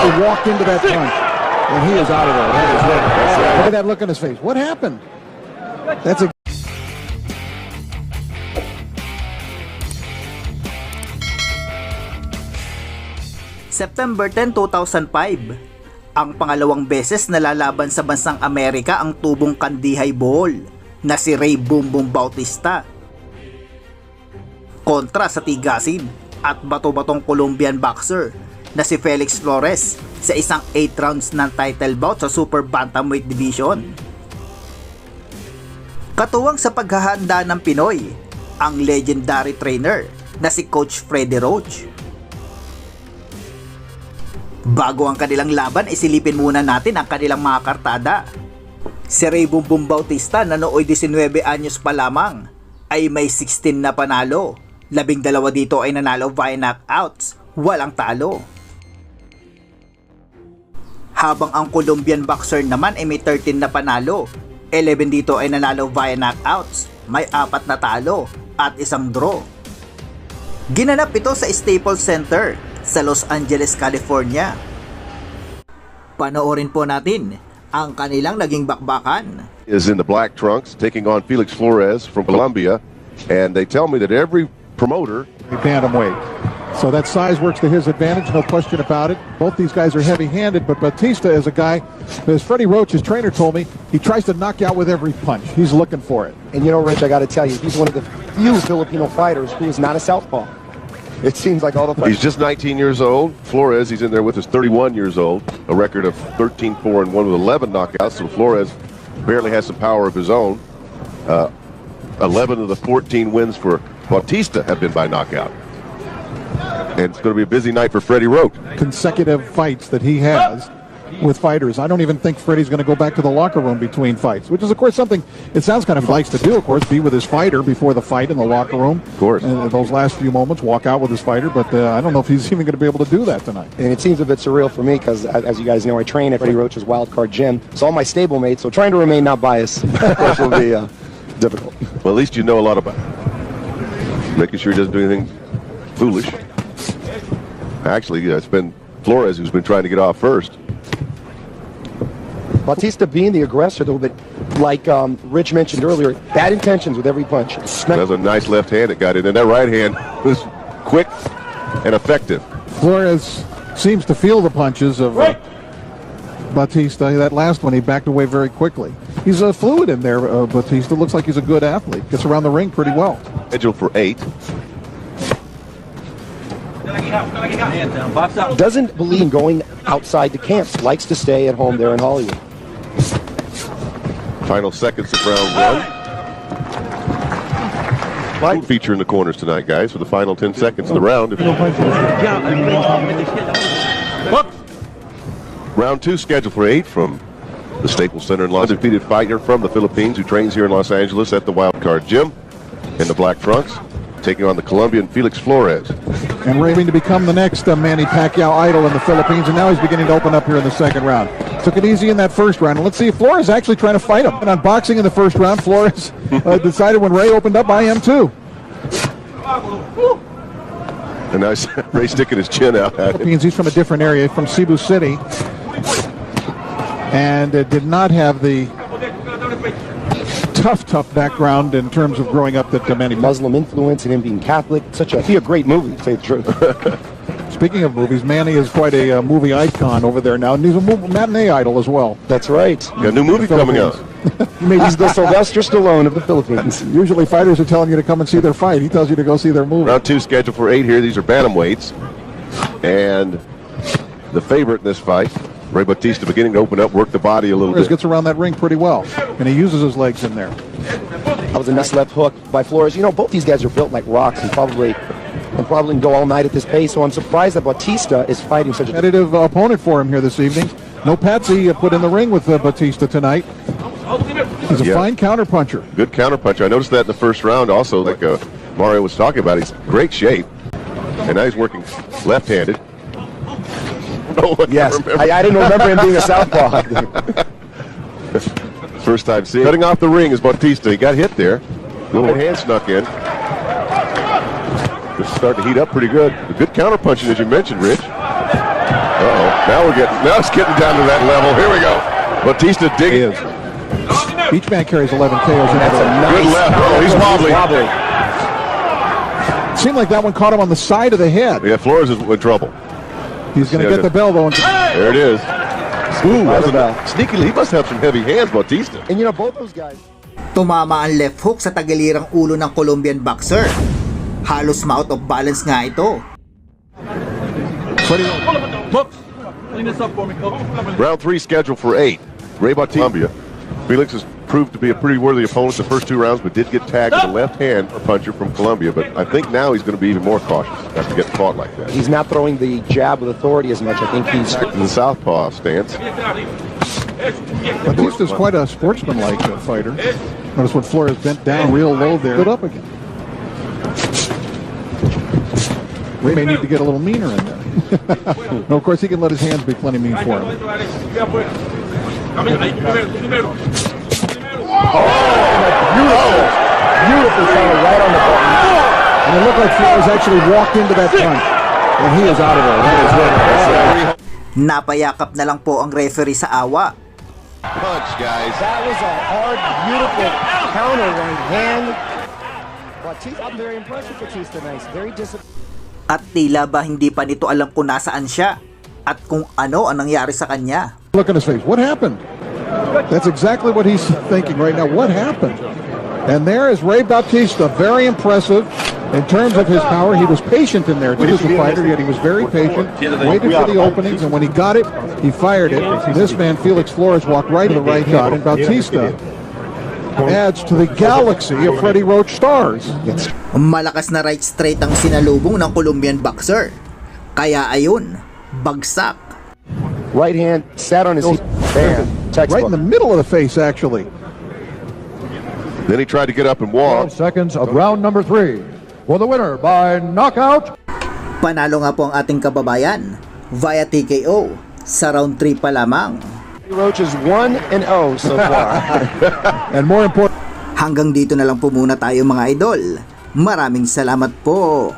he walked into that punch, and he is out of there. Look at that look on his face. What happened? That's a... September 10, 2005, ang pangalawang beses na lalaban sa bansang Amerika ang tubong kandihay ball na si Ray Boom Boom Bautista kontra sa tigasin at bato-batong Colombian boxer na si Felix Flores sa isang 8 rounds ng title bout sa Super Bantamweight Division. Katuwang sa paghahanda ng Pinoy, ang legendary trainer na si Coach Freddie Roach. Bago ang kanilang laban, isilipin muna natin ang kanilang mga kartada. Si Ray Boom Boom Bautista na nooy 19 anyos pa lamang ay may 16 na panalo. 12 dito ay nanalo via knockouts, walang talo. Habang ang Colombian boxer naman ay may 13 na panalo. 11 dito ay nanalo via knockouts, may 4 na talo at isang draw. Ginanap ito sa Staples Center sa Los Angeles, California. Panoorin po natin ang kanilang naging bakbakan. Is in the black trunks taking on Felix Flores from Colombia, and they tell me that every promoter bantamweight. So that size works to his advantage, no question about it. Both these guys are heavy-handed, but Batista is a guy, as Freddie Roach, his trainer, told me, he tries to knock you out with every punch. He's looking for it. And you know, Rich, I got to tell you, he's one of the few Filipino fighters who is not a southpaw. It seems like all the fighters. He's just 19 years old. Flores, he's in there with us, 31 years old. A record of 13-4-1 with 11 knockouts. So Flores barely has some power of his own. 11 of the 14 wins for Bautista have been by knockout. And it's going to be a busy night for Freddie Roach. Consecutive fights that he has with fighters. I don't even think Freddie's going to go back to the locker room between fights, which is, of course, something it sounds kind of likes to do, of course, be with his fighter before the fight in the locker room. Of course. And those last few moments, walk out with his fighter, but I don't know if he's even going to be able to do that tonight. And it seems a bit surreal for me because, as you guys know, I train at Freddie Roach's Wildcard Gym. It's all my stablemates, so trying to remain not biased will be difficult. Well, at least you know a lot about it. Making sure he doesn't do anything foolish. Actually, it's been Flores who's been trying to get off first. Bautista being the aggressor, a little bit like Rich mentioned earlier, bad intentions with every punch. That's a nice left hand that got in, and that right hand was quick and effective. Flores seems to feel the punches of Bautista. That last one, he backed away very quickly. He's fluid in there, Bautista. Looks like he's a good athlete. Gets around the ring pretty well. Scheduled for 8. Doesn't believe in going outside the camps. Likes to stay at home there in Hollywood. Final seconds of round 1. Light feature in the corners tonight, guys, for the final 10 seconds of the round. Round 2 scheduled for 8 from the Staples Center in Los Angeles. Undefeated fighter from the Philippines who trains here in Los Angeles at the Wildcard Gym in the black trunks, taking on the Colombian Felix Flores. And Ray to become the next Manny Pacquiao idol in the Philippines, and now he's beginning to open up here in the second round. Took it easy in that first round, and let's see if Flores is actually trying to fight him. And on boxing in the first round, Flores decided when Ray opened up, I am too. And now Ray sticking his chin out at him. He's from a different area, from Cebu City, and did not have the tough background in terms of growing up that Manny. Muslim influence and him being Catholic. Be a great movie, to say the truth. Speaking of movies, Manny is quite a movie icon over there now, and he's a matinee idol as well. That's right. Got a new movie coming out. He's the Sylvester Stallone of the Philippines. Usually fighters are telling you to come and see their fight. He tells you to go see their movie. Round 2 scheduled for 8 here. These are bantamweights. And the favorite in this fight, Ray Bautista, beginning to open up, work the body a little bit. Gets around that ring pretty well, and he uses his legs in there. That was a nice left hook by Flores. You know, both these guys are built like rocks and probably go all night at this pace, so I'm surprised that Bautista is fighting such a competitive opponent for him here this evening. No patsy put in the ring with Bautista tonight. He's a fine counterpuncher. Good counterpuncher. I noticed that in the first round also, like Mario was talking about. He's great shape, and now he's working left-handed. Yes, I didn't remember him being a southpaw. First time seeing. Cutting off the ring is Bautista. He got hit there. Little hand snuck in. This is starting to heat up pretty good. Good counterpunching, as you mentioned, Rich. Now it's getting down to that level. Here we go. Batista digging. Each man carries 11 KOs. That's a nice Good left. Oh, he's wobbly. Seemed like that one caught him on the side of the head. Yeah, Flores is in trouble. He's going to get the bell, though. There it is. Ooh, sneakily, he must have some heavy hands, Batista. And you know, both those guys. Tumama ang left hook sa tagilirang ulo ng Colombian boxer. Halos ma-out of balance nga ito. Round 3 scheduled for 8. Ray Batista. Colombia. Felix has proved to be a pretty worthy opponent the first 2 rounds, but did get tagged with a left hand puncher from Colombia. But I think now he's going to be even more cautious after getting caught like that. He's not throwing the jab with authority as much. I think he's Back to the southpaw stance. Batista's quite a sportsman-like fighter. Notice when Flores bent down real low there. Put up again. Ray may need to get a little meaner in there. No, of course, he can let his hands be plenty mean for him. beautiful follow right on the button. And it looked like Flores actually walked into that punch. And he is out of there. That is it. Napayakap na lang po ang referee sa awa. Punch, guys. That was a hard, beautiful counter right hand. Batista, I'm very impressed with Batista. Nice, very disciplined. At tila ba hindi pa nito alam kung nasaan siya at kung ano ang nangyari sa kanya. Look at his face. What happened? That's exactly what he's thinking right now. What happened? And there is Ray Batista, very impressive in terms of his power. He was patient in there too as a fighter, yet he was very patient, waited for the openings, and when he got it, he fired it. This man, Felix Flores, walked right to the right shot, and Batista adds to the galaxy of Freddie Roach stars. Malakas na right straight ang sinalubong ng Colombian boxer. Kaya ayun, bagsak. Right hand sat on his bam. Right in the middle of the face, actually. Then he tried to get up and walk. 12 seconds of round number 3 for the winner by knockout. Panalo nga po ang ating kababayan via TKO sa round 3 pa lamang. Roach is 1-0 so far. And more important, Hanggang dito na lang po muna tayo mga idol. Maraming salamat po.